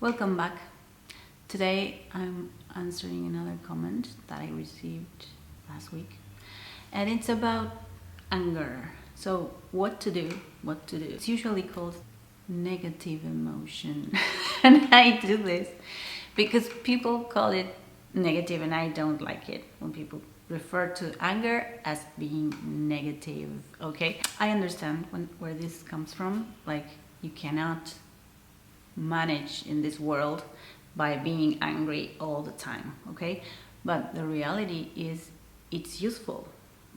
Welcome back. Today I'm answering another comment that I received last week, and it's about anger. So what to do? It's usually called negative emotion and I do this because people call it negative and I don't like it when people refer to anger as being negative. Okay, I understand where this comes from. Like, you cannot manage in this world by being angry all the time, okay? But the reality is it's useful.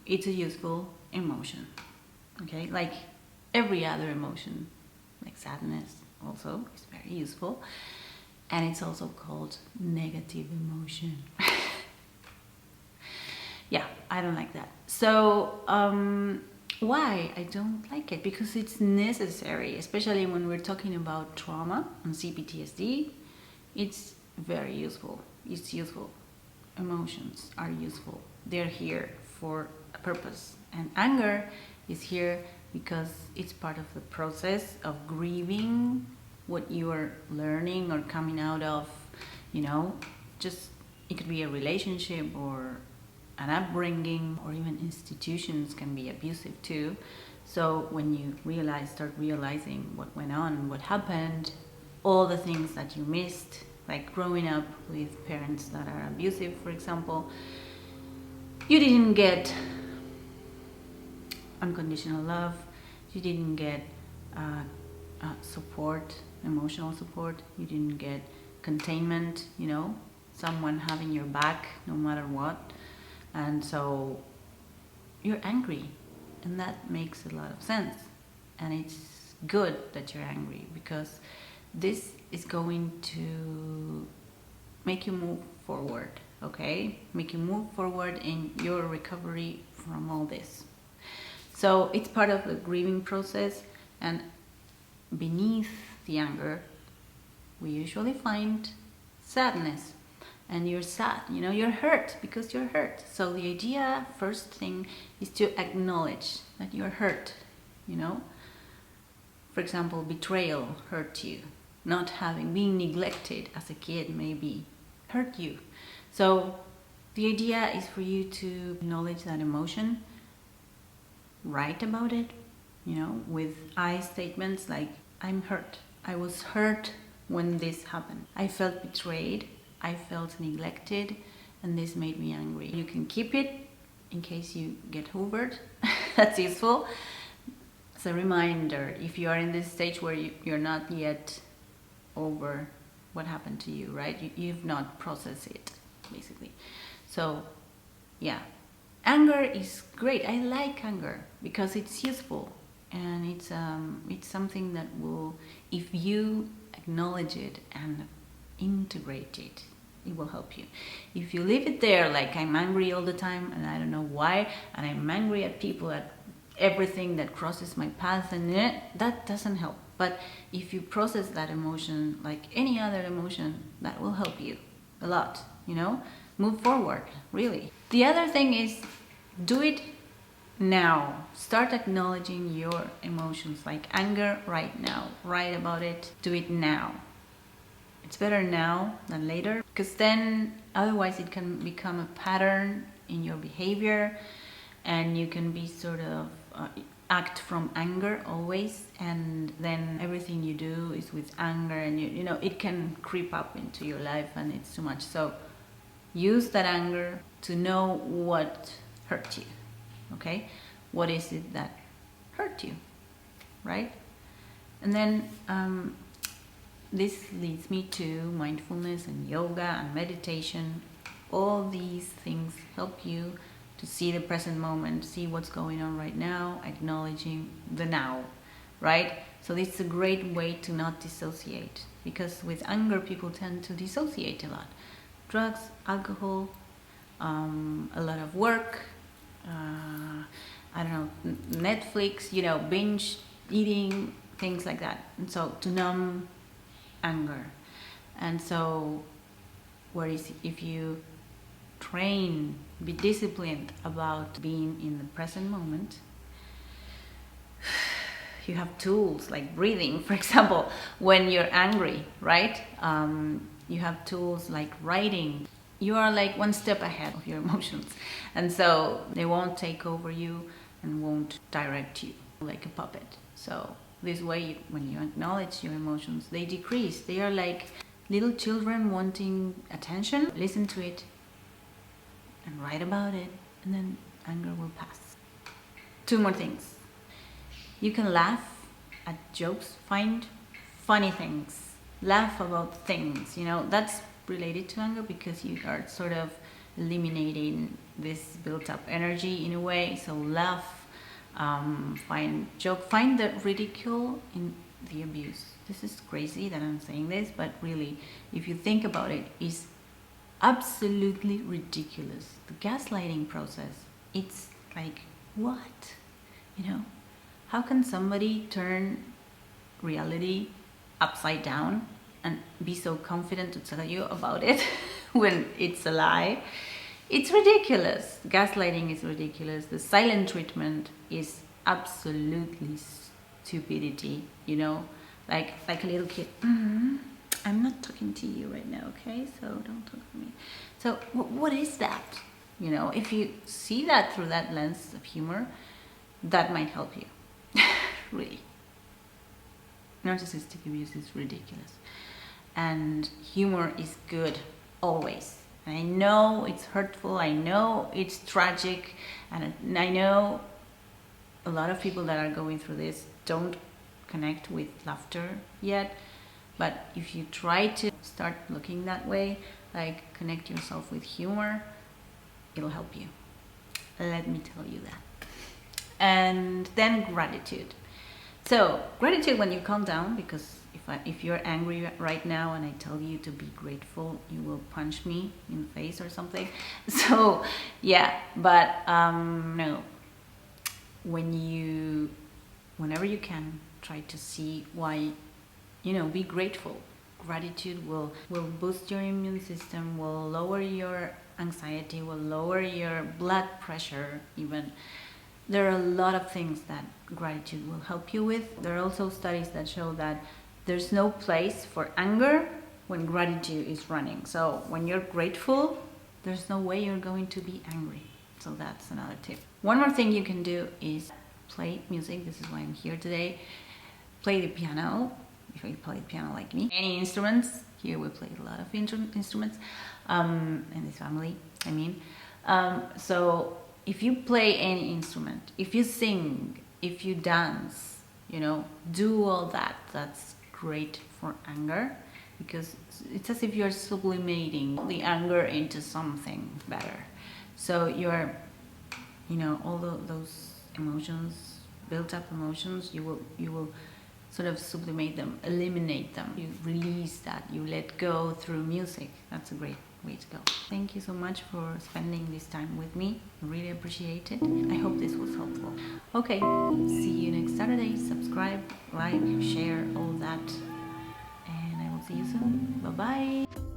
It's a useful emotion, okay? Like every other emotion, like sadness also is very useful, and it's also called negative emotion. Yeah, I don't like that. So why I don't like it? Because it's necessary, especially when we're talking about trauma and CPTSD. It's very useful. It's useful. Emotions are useful. They're here for a purpose. And anger is here because it's part of the process of grieving what you are learning or coming out of, just it could be a relationship or an upbringing, or even institutions can be abusive too. So when you start realizing what went on, what happened, all the things that you missed, like growing up with parents that are abusive, for example, you didn't get unconditional love, you didn't get support, emotional support, you didn't get containment, someone having your back no matter what. And so you're angry, and that makes a lot of sense, and it's good that you're angry because this is going to make you move forward, okay? Make you move forward in your recovery from all this. So it's part of the grieving process, and beneath the anger we usually find sadness. And you're sad, you're hurt because you're hurt. So the idea, first thing, is to acknowledge that you're hurt, For example, betrayal hurt you. Not being neglected as a kid maybe hurt you. So the idea is for you to acknowledge that emotion, write about it, with I statements like, I'm hurt. I was hurt when this happened. I felt betrayed. I felt neglected, and this made me angry. You can keep it in case you get hoovered. That's useful. It's a reminder if you are in this stage where you're not yet over what happened to you, right? You've not processed it, basically. So, yeah. Anger is great. I like anger because it's useful, and it's something that will, if you acknowledge it and integrate it, it will help you. If you leave it there, like I'm angry all the time and I don't know why, and I'm angry at people, at everything that crosses my path, and that doesn't help. But if you process that emotion like any other emotion, that will help you a lot, move forward, really. The other thing is, do it now. Start acknowledging your emotions, like anger right now. Write about it. Do it now. It's better now than later, because then otherwise it can become a pattern in your behavior, and you can be sort of act from anger always, and then everything you do is with anger, and it can creep up into your life, and it's too much. So use that anger to know what hurt you, okay? What is it that hurt you, right? And then this leads me to mindfulness and yoga and meditation. All these things help you to see the present moment, see what's going on right now, acknowledging the now, right? So this is a great way to not dissociate, because with anger people tend to dissociate a lot. Drugs, alcohol, a lot of work, Netflix, binge eating, things like that. And so to numb anger. And so whereas if you be disciplined about being in the present moment, you have tools like breathing, for example, when you're angry, right? You have tools like writing. You are like one step ahead of your emotions, and so they won't take over you and won't direct you like a puppet. So this way, when you acknowledge your emotions, they decrease. They are like little children wanting attention. Listen to it and write about it, and then anger will pass. 2 more things. You can laugh at jokes, find funny things, laugh about things, that's related to anger, because you are sort of eliminating this built up energy in a way. So laugh, find joke, find the ridicule in the abuse. This is crazy that I'm saying this, but really, if you think about it, it's absolutely ridiculous. The gaslighting process, it's like, what? How can somebody turn reality upside down and be so confident to tell you about it when it's a lie? It's ridiculous. Gaslighting is ridiculous. The silent treatment is absolutely stupidity, like a little kid. I'm not talking to you right now, okay? So don't talk to me. So what is that? If you see that through that lens of humor, that might help you. Really. Narcissistic abuse is ridiculous. And humor is good, always. And I know it's hurtful, I know it's tragic, and I know a lot of people that are going through this don't connect with laughter yet. But if you try to start looking that way, like connect yourself with humor, it'll help you. Let me tell you that. And then gratitude. So gratitude when you calm down, because if you're angry right now and I tell you to be grateful, you will punch me in the face or something. So yeah, but no. Whenever you can, try to see why, be grateful. Gratitude will boost your immune system, will lower your anxiety, will lower your blood pressure even. There are a lot of things that gratitude will help you with. There are also studies that show that there's no place for anger when gratitude is running. So when you're grateful, there's no way you're going to be angry. So that's another tip. One more thing you can do is play music. This is why I'm here today. Play the piano, if you play the piano like me. Any instruments. Here we play a lot of instruments in this family, I mean. So if you play any instrument, if you sing, if you dance, do all that. That's great for anger, because it's as if you're sublimating the anger into something better. So you're, all those emotions, built up emotions, you will sort of sublimate them, eliminate them. You release that, you let go through music. That's a great way to go. Thank you so much for spending this time with me. I really appreciate it. I hope this was helpful. Okay, see you next Saturday. Subscribe, like, share, all that. And I will see you soon. Bye-bye.